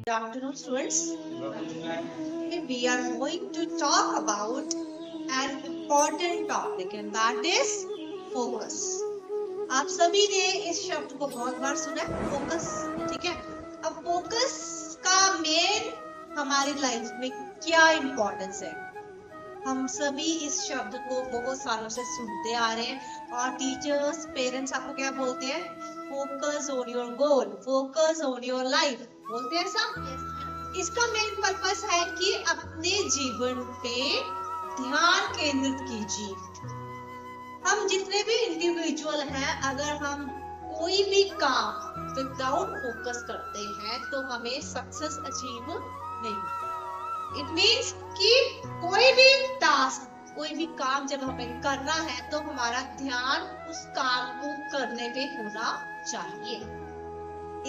Good afternoon, students. We are going to talk about an important topic and that is focus. आप सभी ने इस शब्द को बहुत बार सुना है, फोकस. ठीक है, अब फोकस का मेन हमारी लाइफ में क्या इम्पोर्टेंस है? हम सभी इस शब्द को बहुत सालों से सुनते आ रहे हैं और टीचर्स, पेरेंट्स आपको क्या बोलते हैं? Focus on your goal, focus on your life बोलते हैं ऐसा. इसका मेन पर्पस है कि अपने जीवन पे ध्यान केंद्रित कीजिए. हम जितने भी इंडिविजुअल हैं, अगर हम कोई भी काम विदाउट फोकस करते हैं तो हमें सक्सेस अचीव नहीं. इट मीन्स कि कोई भी टास्क, कोई भी काम जब हमें करना है तो हमारा ध्यान उस काम को करने पे होना चाहिए.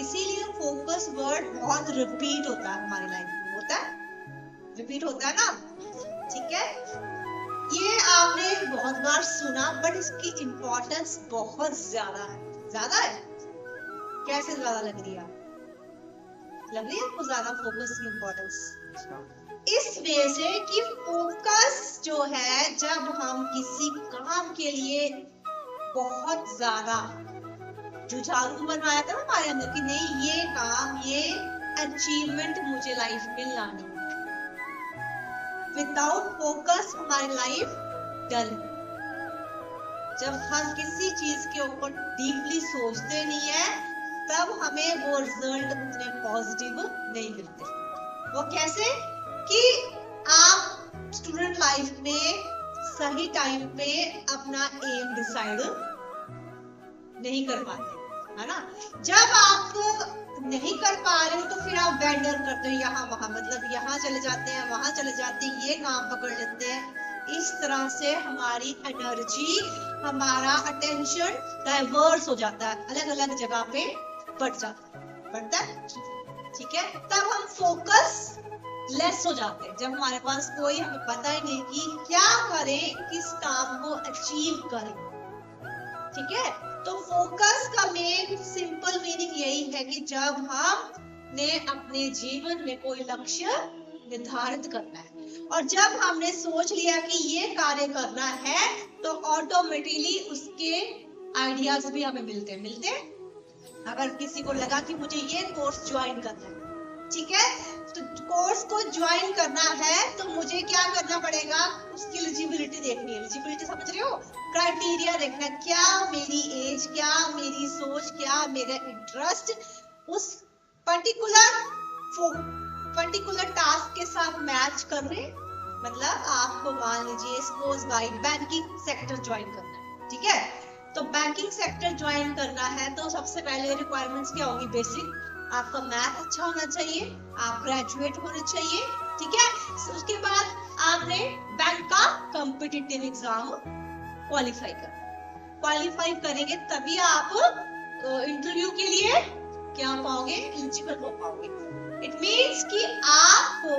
इसीलिए फोकस वर्ड बहुत रिपीट होता है हमारी लाइफ में. होता है, रिपीट होता है ना. ठीक है, ये आपने बहुत बार सुना, बट इसकी इम्पोर्टेंस बहुत ज्यादा है. ज्यादा है? कैसे ज्यादा लग रही है? लग रही है आपको ज्यादा फोकस की इम्पोर्टेंस? इस वे से कि फोकस जो है, जब हम किसी काम के लिए बहुत ज्यादा जुझारू बनवाया था ना हमारे अंदर कि नहीं, ये काम, ये अचीवमेंट मुझे लाइफ में लानी है. विदाउट फोकस हमारी लाइफ डल. जब हम किसी चीज के ऊपर डीपली सोचते नहीं है, तब हमें वो रिजल्ट उतने पॉजिटिव नहीं मिलते. वो कैसे? कि आप स्टूडेंट लाइफ में सही टाइम पे अपना एम डिसाइड नहीं कर पाते, है ना. जब आप नहीं कर पा रहे हो तो फिर आप वेंडर करते हो यहाँ वहां, मतलब यहाँ चले जाते हैं, वहां चले जाते हैं, ये काम पकड़ लेते हैं. इस तरह से हमारी एनर्जी, हमारा अटेंशन डाइवर्स हो जाता है, अलग अलग जगह पे बढ़ता है. ठीक है, तब हम फोकस लेस हो जाते हैं. जब हमारे पास कोई, हमें पता ही नहीं कि क्या करें, किस काम को अचीव करें. ठीक है, तो फोकस का मेन सिंपल मीनिंग यही है कि जब हमने अपने जीवन में कोई लक्ष्य निर्धारित करना है और जब हमने सोच लिया कि ये कार्य करना है, तो ऑटोमेटिकली उसके आइडियाज भी हमें मिलते. अगर किसी को लगा कि मुझे ये कोर्स ज्वाइन करना है, ठीक है, तो कोर्स को ज्वाइन करना है तो मुझे क्या करना पड़ेगा? उसकी एलिजिबिलिटी देखनी है. एलिजिबिलिटी समझ रहे हो? क्राइटेरिया देखना है. क्या मेरी एज, क्या मेरी सोच, क्या मेरा इंटरेस्ट उस पर्टिकुलर टास्क के साथ मैच कर रहे. मतलब आपको मान लीजिए suppose by banking sector join करना है. ठीक है, तो बैंकिंग सेक्टर ज्वाइन करना है तो सबसे पहले रिक्वायरमेंट्स क्या होगी? बेसिक, आपका मैथ अच्छा होना चाहिए, आप ग्रेजुएट होने चाहिए. ठीक है, उसके बाद आपने बैंक का कॉम्पिटिटिव एग्जाम क्वालिफाई करेंगे, तभी आप इंटरव्यू के लिए क्या पाओगे? एलिजिबल हो पाओगे. इट मीन्स कि आपको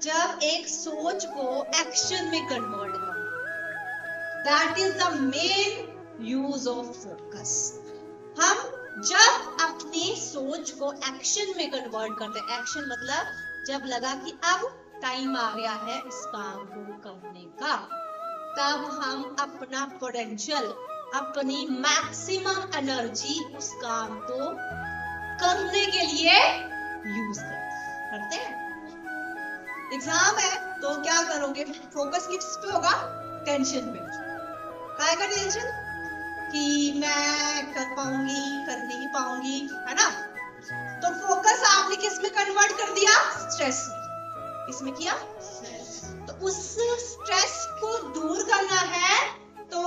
जब एक सोच को एक्शन में कन्वर्ट करना, that is the main use of focus. हम जब अपनी सोच को एक्शन में कन्वर्ट करते हैं, एक्शन मतलब जब लगा कि अब टाइम आ गया है इस काम को करने का, तब हम अपना पोटेंशियल, अपनी मैक्सिमम एनर्जी उस काम को करने के लिए यूज करते हैं. एग्जाम है तो क्या करोगे? फोकस किस पे होगा? टेंशन पे. काय का टेंशन कि मैं कर पाऊंगी, कर नहीं पाऊंगी, है ना. तो फोकस आपने किस में कन्वर्ट कर दिया? स्ट्रेस में. इसमें किया. तो उस स्ट्रेस को दूर करना है तो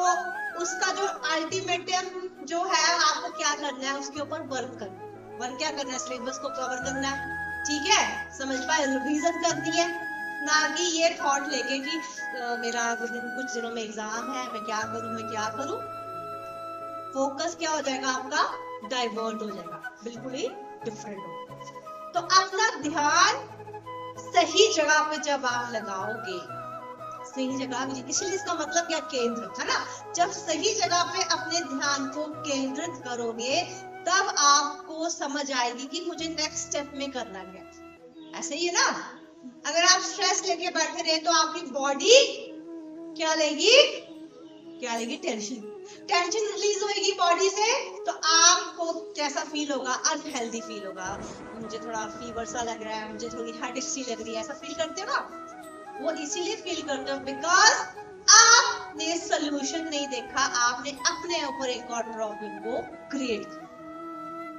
उसका जो अल्टीमेटम जो है, आपको क्या करना है? उसके ऊपर वर्क करना है. वर्क क्या करना है? सिलेबस को कवर करना है. ठीक है, समझ पाए? रिवीजन करनी है, ना कि ये थॉट लेके कि मेरा कुछ दिनों में एग्जाम है, मैं क्या करूं. फोकस क्या हो जाएगा? आपका डाइवर्ट हो जाएगा, बिल्कुल ही डिफरेंट हो. तो अपना ध्यान सही जगह पे जब आप लगाओगे, सही जगह, इसलिए इसका मतलब क्या? केंद्र, है ना. जब सही जगह पे अपने ध्यान को केंद्रित करोगे तब आपको समझ आएगी कि मुझे नेक्स्ट स्टेप में करना क्या। ऐसे ही है ना, अगर आप स्ट्रेस लेके बैठे रहे तो आपकी बॉडी क्या लेगी, टेंशन। टेंशन रिलीज होगी बॉडी से तो आपको कैसा फील होगा, अनहेल्दी फील होगा। मुझे थोड़ा फीवर सा लग रहा है, मुझे थोड़ी हेडेक सी लग रही है, ऐसा फील करते हो ना। वो इसीलिए फील करते हो बिकॉज आपने सोल्यूशन नहीं देखा, आपने अपने ऊपर एक और प्रॉब्लम को क्रिएट किया।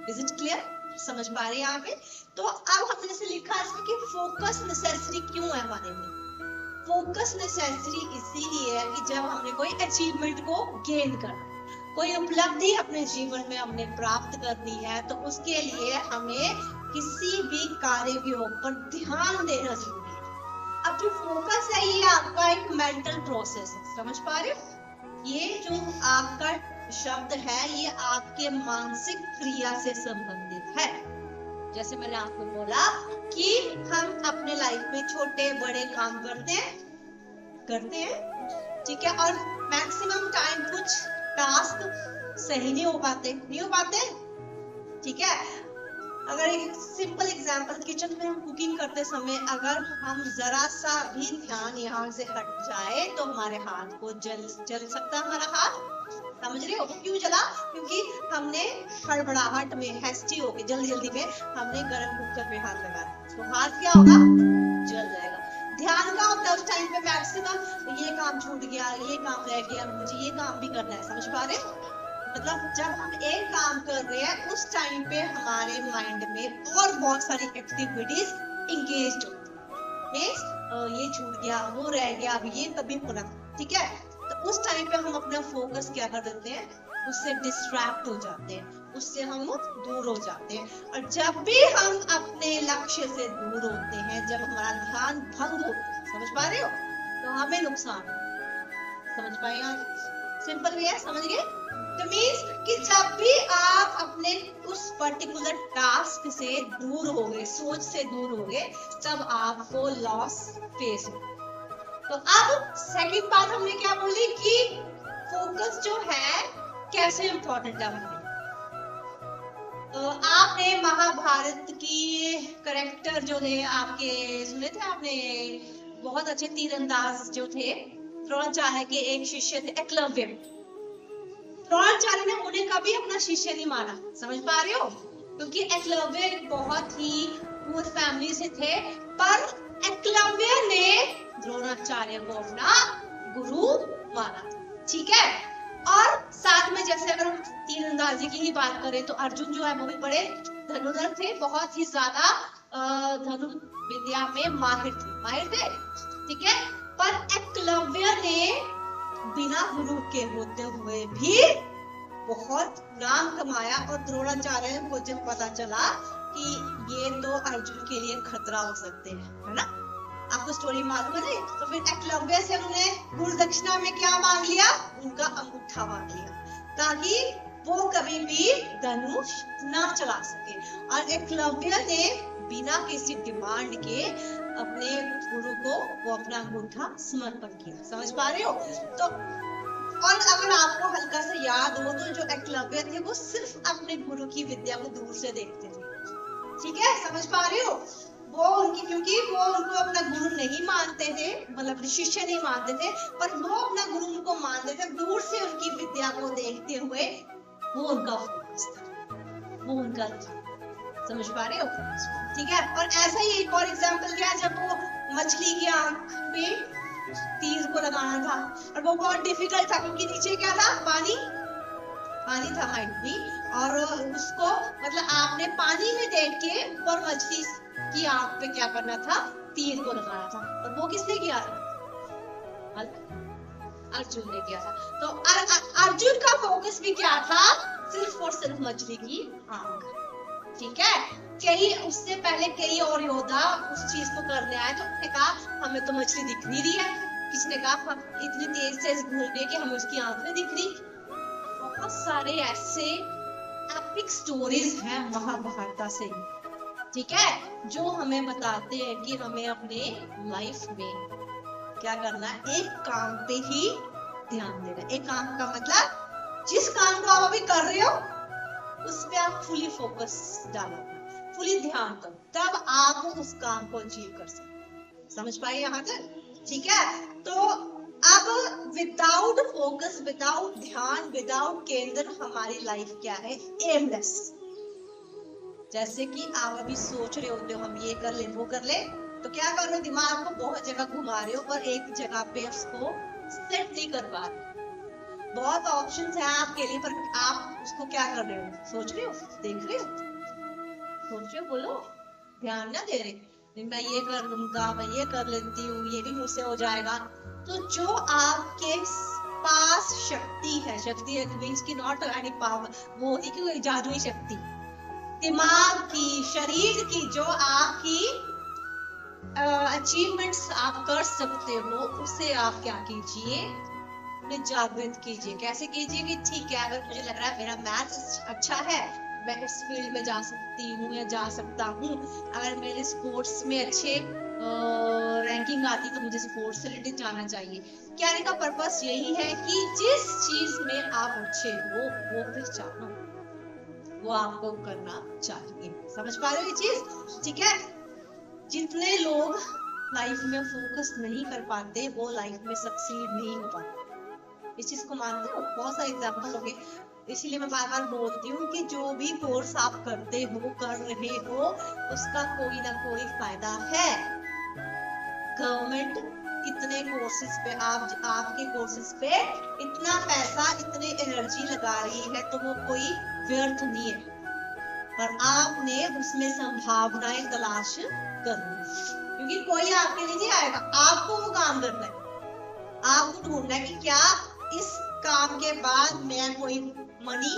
Is it clear? समझ पा रहे हैं यहाँ पे? तो अब हमने जैसे लिखा इसमें कि फोकस नेसेसरी क्यों है हमारे लिए। फोकस नेसेसरी इसीलिए है कि जब हमने कोई अचीवमेंट को गेन करना, कोई उपलब्धि अपने जीवन में हमने प्राप्त करनी है, तो उसके लिए हमें किसी भी कार्य के ऊपर ध्यान देना जरूरी है। अब जो फोकस है ये आपका एक मेंटल प्रोसेस है, समझ पा रहे हो? ये जो आपका शब्द है ये आपके मानसिक क्रिया से संबंधित है। जैसे मैंने आपको बोला कि हम अपने लाइफ में छोटे बड़े काम करते हैं, ठीक है, और मैक्सिमम टाइम कुछ टास्क सही नहीं हो पाते, ठीक है। अगर एक सिंपल एग्जांपल, किचन में हम कुकिंग करते समय अगर हम जरा सा भी ध्यान यहाँ से हट जाए तो हमारे हाथ को जल सकता है हमारा हाथ। समझ रहे हो क्यों जला? क्योंकि हमने हड़बड़ाहट में, हैस्टी होके, जल्दी में हमने गरम कुकर पे हाथ लगा दिया, तो हाथ क्या होगा, जल जाएगा। ध्यान का होता है उस टाइम पे मैक्सिमम, ये काम छूट गया, ये काम रह गया, मुझे ये काम भी करना है। समझ पा रहे? मतलब जब हम एक काम कर रहे हैं उस टाइम पे हमारे माइंड में और बहुत सारी एक्टिविटीज इंगेज्ड होती है। ये छूट गया, वो रह गया, अब ये कभी होना, ठीक है। तो उस टाइम पे हम अपना फोकस क्या कर देते हैं, उससे डिस्ट्रैक्ट हो जाते हैं, उससे हम दूर हो जाते हैं। और जब भी हम अपने लक्ष्य से दूर होते हैं, जब हमारा ध्यान भंग होता है, समझ पा रहे हो, तो हमें नुकसान। समझ पाए आप? सिंपल वे है, समझ गए? तो मीन्स कि जब भी आप अपने उस पर्टिकुलर टास्क से दूर होगे, सोच से दूर होगे, तब आपको लॉस फेस होगा। तो अब सेकंड बात हमने क्या बोली कि फोकस जो है कैसे इंपॉर्टेंट है हमारे। तो आपने महाभारत की करेक्टर जो थे आपके सुने थे आपने, बहुत अच्छे तीरंदाज जो थे, द्रोणाचार्य के एक शिष्य थे एकलव्य। द्रोणाचार्य ने उन्हें कभी अपना शिष्य नहीं माना। समझ पा रहे हो? क्योंकि एकलव्य बहुत ही पूर फैमिली से थे, पर एकलव्य ने द्रोणाचार्य को अपना गुरु माना, ठीक है। और साथ में जैसे अगर हम तीरंदाजी की ही बात करें तो अर्जुन जो है वो भी बड़े धनुर्धर थे, बहुत ही ज्यादा धनु विद्या में माहिर थे, ठीक है। पर एकलव्य ने बिना गुरु के होते हुए भी बहुत नाम कमाया, और द्रोणाचार्य को जब पता चला कि ये तो अर्जुन के लिए खतरा हो सकते हैं, है ना, आपको स्टोरी मालूम है, तो फिर एकलव्य से उन्होंने गुरु दक्षिणा में क्या मांग लिया, उनका अंगूठा मांग लिया, ताकि वो कभी भी धनुष ना चला सके। और एकलव्य ने बिना किसी डिमांड के अपने गुरु को वो अपना अंगूठा समर्पण किया। समझ पा रहे हो? तो और अगर आपको हल्का सा याद हो तो जो एकलव्य थे वो सिर्फ अपने गुरु की विद्या को दूर से देखते थे, ठीक है। समझ पा रहे हो? वो क्योंकि वो उनको अपना गुरु नहीं मानते थे, मतलब शिष्य नहीं मानते थे, पर वो अपना गुरु उनको मानते थे। दूर से उनकी विद्या को देखते हुए वो उनका फोकस था, वो उनका था। समझ पा रहे हो? ठीक है। और ऐसा ही एक और एग्जांपल क्या है, जब वो मछली की आंख पे तीर को लगाना था, और वो बहुत डिफिकल्ट था क्योंकि नीचे क्या था, पानी था हाइट भी, और उसको मतलब आपने पानी में देख के ऊपर मछली की आंख पे क्या करना था, तीर को लगाना था। और वो किसने किया था? अर्जुन ने किया था। तो अर्जुन का फोकस भी क्या था, सिर्फ और सिर्फ मछली की आंख, ठीक है। उससे पहले कई और योद्धा उस चीज को करने आए, तो उसने कहा हमें तो मछली दिख नहीं रही है, किसने कहा इतनी तेज से घूम रही है कि हमें उसकी आंख नहीं दिख रही। बहुत सारे ऐसे एपिक स्टोरीज हैं महाभारत से, ठीक है, जो हमें बताते हैं कि हमें अपने लाइफ में क्या करना है, एक काम पे ही ध्यान देना है। एक काम का मतलब जिस काम को आप अभी कर रहे हो उस पे आप फुली फोकस डालो, फुली ध्यान दो, तब आप उस काम को अचीव कर सकते। समझ पाए यहाँ तक? ठीक है। तो अब विदाउट फोकस, विदाउट ध्यान, विदाउट केंद्र हमारी लाइफ क्या है? एमलेस। जैसे कि आप अभी सोच रहे होते हो हम ये कर ले वो कर ले, तो क्या कर रहे हो? दिमाग को बहुत जगह घुमा रहे हो और एक जगह पे उसको सेट नहीं कर पा रहे। बहुत ऑप्शंस हैं आपके लिए, पर आप उसको क्या कर रहे हो? सोच रहे हो, देख रहे हो, सोच रहे हो, बोलो, ध्यान ना दे रहे। मैं ये कर लूंगा, मैं ये कर लेती हूँ, ये भी मुझसे हो जाएगा। तो जो आपके पास शक्ति है, शक्ति मींस की नॉट एनी पावर, वो होती कि कोई जादुई शक्ति, दिमाग की, शरीर की, जो आपकी अचीवमेंट्स आप कर सकते हो, उसे आप क्या कीजिए? जागृत कीजिए। कैसे कीजिए? कि ठीक है, अगर मुझे लग रहा है मेरा मैथ्स अच्छा है, मैं इस फील्ड में जा सकती हूँ या जा सकता हूँ। अगर मेरे स्पोर्ट्स में अच्छे रैंकिंग आती तो मुझे स्पोर्ट्स से रिलेटेड जाना चाहिए। कहने का पर्पस यही है कि जिस चीज में आप अच्छे हो वो पहचानो, वो आपको करना चाहिए। समझ पा रहे हो ये चीज? ठीक है। जितने लोग लाइफ में फोकस नहीं कर पाते वो लाइफ में सक्सीड नहीं हो पाते। इस चीज को मानते हो? बहुत सारे एग्जाम्पल हो गए, इसीलिए मैं बार बार बोलती हूँ कि जो भी कोर्स आप करते हो, कर रहे हो, उसका कोई ना कोई फायदा है। गवर्नमेंट इतने कोर्सेज पे, आपके कोर्सेज पे इतना पैसा, इतनी एनर्जी लगा रही है, तो वो कोई व्यर्थ नहीं है। पर आपने उसमें संभावनाएं तलाश करनी, क्योंकि कोई आपके लिए नहीं आएगा, आपको वो काम करना है। आपको ढूंढना है कि क्या इस काम के बाद मैं कोई मनी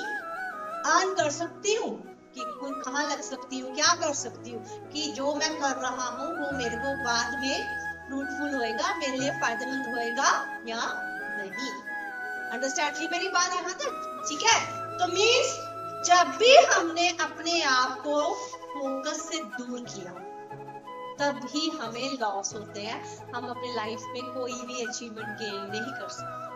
अर्न कर सकती हूँ, कि कोई कहाँ लग सकती हूँ, क्या कर सकती हूँ, कि जो मैं कर रहा हूँ वो मेरे को बाद में फ्रूटफुल होएगा, मेरे लिए फायदेमंद होएगा या नहीं। अंडरस्टैंड की मेरी बात यहाँ तक? ठीक है। तो मीन्स जब भी हमने अपने आप को फोकस से दूर किया, तब ही हमें लॉस होते हैं। हम अपने लाइफ में कोई भी अचीवमेंट गेन नहीं कर सकते।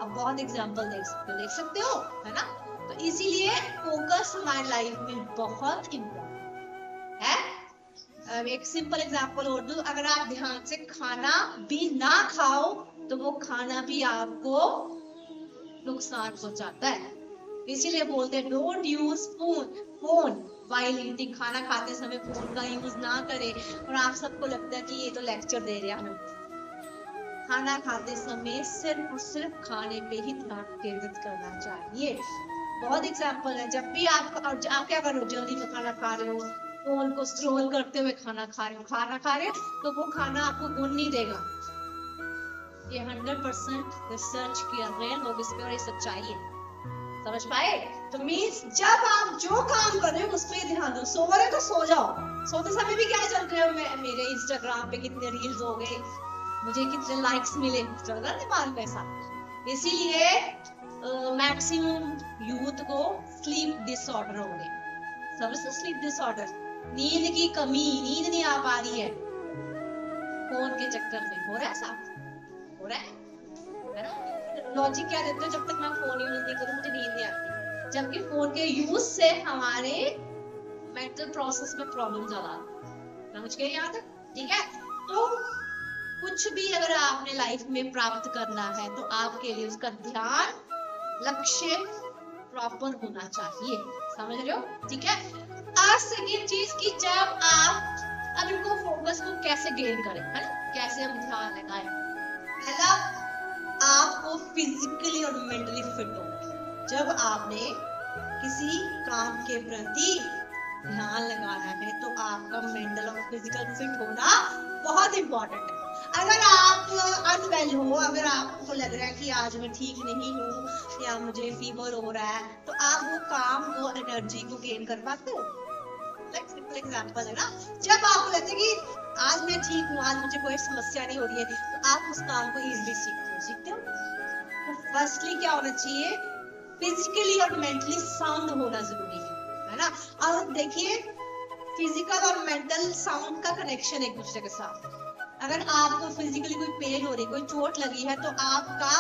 अब बहुत एग्जांपल देख सकते हो, है ना? तो इसीलिए फोकस हमारी लाइफ में बहुत इम्पोर्टेंट है। एक सिंपल एग्जांपल और दूं, अगर आप ध्यान से खाना भी ना खाओ तो वो खाना भी आपको नुकसान पहुंचाता है। इसीलिए बोलते हैं don't use phone while eating. खाना खाते समय फोन का यूज ना करें। और आप सबको लगता है कि ये तो लेक्चर दे रहा है। खाना खाते समय सिर्फ और सिर्फ खाने पे ही ध्यान केंद्रित करना चाहिए। बहुत एग्जाम्पल है, जब भी आप क्या कर रहे हो, जल्दी में खाना खा रहे हो, फोन को स्क्रॉल करते हुए खाना खा रहे हो, तो वो खाना आपको गुण नहीं देगा। ये 100% रिसर्च किया गया लोग इस पे, और ये सच्चाई है। समझ पाए? तो मीन्स जब आप जो काम कर रहे हो उस पर ध्यान दो। सो रहे तो सो जाओ, सोते समय भी क्या चल रहे हो, मेरे इंस्टाग्राम पे कितने रील्स हो गए, मुझे कितने लाइक्स मिले, चल रहा दिमाग में ऐसा। इसीलिए मैक्सिमम यूथ को स्लीप डिसऑर्डर हो गए। समझते? स्लीप डिसऑर्डर, नींद की कमी, नींद नहीं आ पा रही है फोन के चक्कर में। हो रहा है साहब? हो रहा है ना? लॉजिक क्या देते हो, जब तक मैं फोन यूज नहीं करूं मुझे नींद नहीं आती, जबकि फोन के यूज से हमारे मेंटल प्रोसेस में प्रॉब्लम ज्यादा। समझ गए यहाँ तक? ठीक है। तो कुछ भी अगर आपने लाइफ में प्राप्त करना है तो आपके लिए उसका ध्यान, लक्ष्य प्रॉपर होना चाहिए। समझ रहे हो? ठीक है। आज सेकेंड चीज की, जब आप अब इनको फोकस को कैसे गेन करें, है ना, कैसे हम ध्यान लगाएं। पहला, आपको फिजिकली और मेंटली फिट हो। जब आपने किसी काम के प्रति ध्यान लगाना है तो आपका मेंटल और फिजिकल फिट होना बहुत इंपॉर्टेंट है। अगर आप अनवेल हो, अगर आपको लग रहा है कि आज मैं ठीक नहीं हूँ या मुझे फीवर हो रहा है, तो आप वो काम, वो एनर्जी को गेन कर पाते हो? सिंपल एग्जांपल है ना, जब आपको लगता है कि आज मैं ठीक हूँ, आज मुझे कोई समस्या नहीं हो रही है, तो आप उस काम को इजीली सीखते हो। तो फर्स्टली क्या होना चाहिए, फिजिकली और मेंटली साउंड होना जरूरी है ना। और देखिए, फिजिकल और मेंटल साउंड का कनेक्शन एक दूसरे के साथ। अगर आपको फिजिकली कोई पेन हो रही, कोई चोट लगी है, तो आपका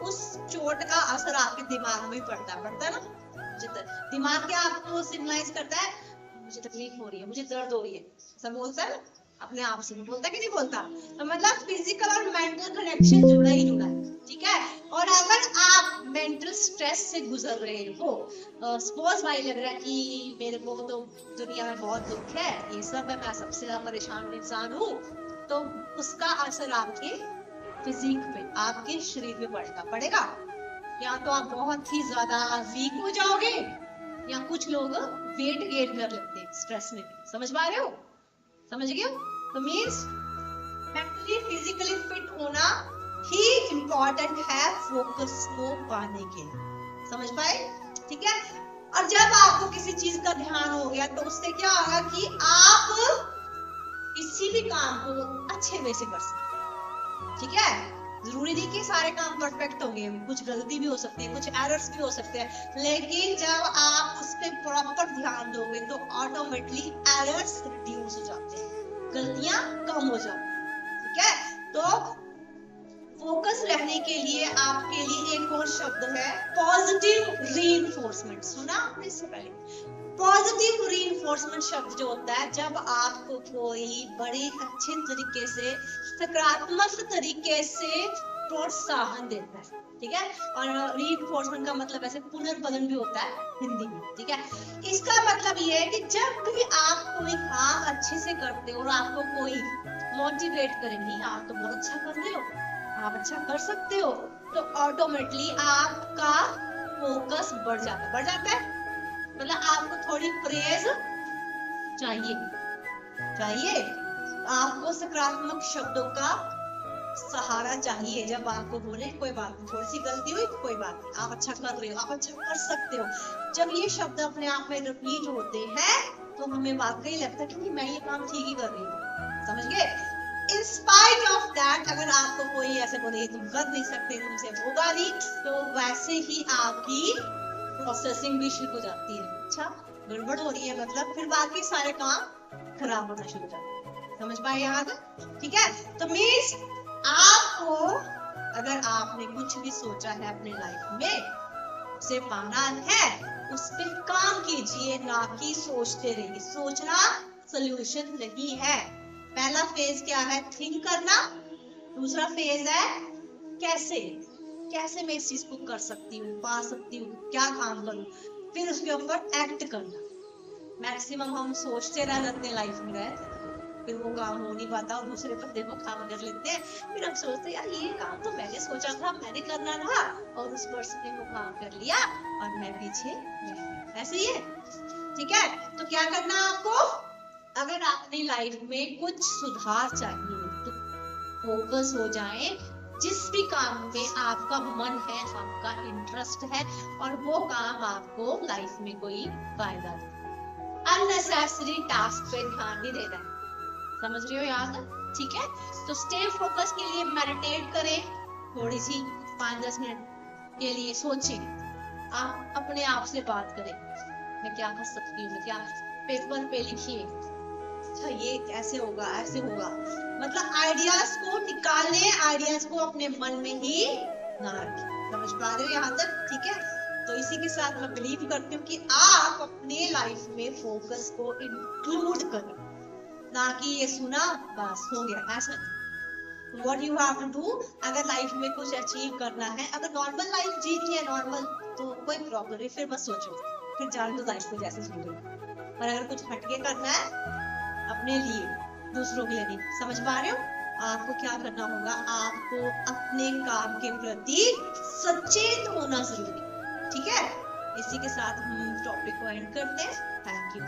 उस चोट का असर आपके दिमाग में पड़ता है ना। दिमाग क्या आपको सिग्नलाइज करता है, मुझे तकलीफ हो रही है, मुझे दर्द हो रही है, सब बोलता है अपने आप से, बोलता कि नहीं बोलता। तो मतलब फिजिकल और मेंटल कनेक्शन जुड़ा ही जुड़ा है, ठीक है। और अगर आप मेंटल स्ट्रेस से गुजर रहे हो, सपोज भाई लग रहा है कि मेरे को तो दुनिया में बहुत दुख है, ये सब है, मैं सबसे ज्यादा परेशान इंसान हूँ, तो उसका असर आपके फिजिक पे, आपके शरीर पे पड़ेगा। या तो आप बहुत ही ज्यादा वीक हो जाओगे, या कुछ लोग वेट गेन कर लेते हैं स्ट्रेस में। समझ पा रहे हो? समझ गए हो? तो मीन्स मेंटली फिजिकली फिट होना ही इम्पोर्टेंट है फोकस को पाने के लिए। समझ पाए? ठीक है। और जब आपको किसी चीज का ध्यान हो गया तो उससे क्या होगा कि आप किसी भी काम को अच्छे वे से कर सकते। ठीक है। जरूरी नहीं कि सारे काम परफेक्ट होंगे, कुछ गलती भी हो सकती है, कुछ एरर्स भी हो सकते हैं, लेकिन जब आप उस पर प्रॉपर ध्यान दोगे तो ऑटोमेटिकली एरर्स रिड्यूस हो जाते हैं, गलतियां कम हो जाती हैं। ठीक है। तो फोकस रहने के लिए आपके लिए एक और शब्द है पॉजिटिव रीइंफोर्समेंट। सुना आपने इससे पहले? पॉजिटिव रीइंफोर्समेंट शब्द जो होता है जब आपको कोई बड़े अच्छे तरीके से, सकारात्मक तरीके से प्रोत्साहन देता है। ठीक है। और रीइंफोर्समेंट का मतलब ऐसे पुनर्बलन भी होता है हिंदी में। ठीक है। इसका मतलब ये है कि जब भी आप कोई काम अच्छे से करते हो और आपको कोई मोटिवेट करे, नहीं आप तो बहुत अच्छा कर रहे हो, आप अच्छा कर सकते हो, तो ऑटोमेटिकली आपका फोकस बढ़ जाता है। मतलब आपको थोड़ी प्रेज चाहिए, आपको सकारात्मक शब्दों का सहारा चाहिए। जब आपको बोले कोई बात नहीं, थोड़ी सी गलती हुई, कोई बात नहीं, आप अच्छा कर रहे हो, आप अच्छा कर सकते हो, जब ये शब्द अपने आप में रिपीट होते हैं तो हमें वाकई लगता है कि मैं ये काम ठीक ही कर रही हूँ। समझ गए? In spite of that, अगर आपको कोई ऐसे बोले तुम कर नहीं सकते, तुमसे होगा नहीं, तो वैसे ही आपकी प्रोसेसिंग भी शुरू हो जाती है। अच्छा गड़बड़ हो रही है, मतलब फिर बाकी सारे काम खराब होना शुरू हो जाते हैं। समझ पाए यहाँ तक? ठीक है। तो मीन्स आपको, अगर आपने कुछ भी सोचा है अपने लाइफ में उसे पाना है, उस पर काम कीजिए, ना कि सोचते रहिए। सोचना सोल्यूशन नहीं है। पहला फेज क्या है? थिंक करना। दूसरा फेज है कैसे मैं इस चीज को कर सकती हूँ, पा सकती हूँ, क्या काम करूँ, फिर उसके ऊपर एक्ट करना। मैक्सिमम हम सोचते रह जाते हैं लाइफ में, फिर वो काम हो नहीं पाता और दूसरे बंदे को काम कर लेते हैं। फिर हम सोचते हैं यार ये काम तो मैंने सोचा था, मैंने करना था, और उस पर्सन ने वो काम कर लिया और मैं पीछे रह गई। ऐसे ही है। ठीक है। तो क्या करना है आपको? अगर अपनी लाइफ में कुछ सुधार चाहिए तो फोकस हो जाए जिस भी काम में आपका मन है, आपका इंटरेस्ट है, और वो काम आपको लाइफ में कोई फायदा दे। अननेसेसरी टास्क पे ध्यान नहीं देना है। समझ रहे हो यहाँ तक? ठीक है। तो स्टे फोकस के लिए मेडिटेट करें, थोड़ी सी 5-10 मिनट के लिए सोचें, आप अपने आप से बात करें, मैं क्या कर सकती हूँ, मैं क्या, पेपर पे लिखिए, अच्छा ये कैसे होगा, ऐसे होगा, मतलब आइडियाज को निकालने, आइडियाज को अपने मन में ही ना रखें। समझ पा रहे हो यहाँ तक? ठीक है। तो इसी के साथ मैं बिलीव करती हूँ कि आप अपने लाइफ में फोकस को इंक्लूड करें, ना कि ये सुना बस हो गया, ऐसा नहीं। What you have to do, अगर लाइफ में कुछ अचीव करना है, अगर नॉर्मल लाइफ जीनी है नॉर्मल, तो कोई प्रॉब्लम नहीं, फिर बस सोचो, फिर जान दो लाइफ को जैसे जी रहे हो। पर अगर कुछ हटके करना है अपने लिए, दूसरों के लिए नहीं। समझ पा रहे हो? आपको क्या करना होगा? आपको अपने काम के प्रति सचेत होना जरूरी। ठीक है। इसी के साथ हम टॉपिक को एंड करते हैं। Thank you.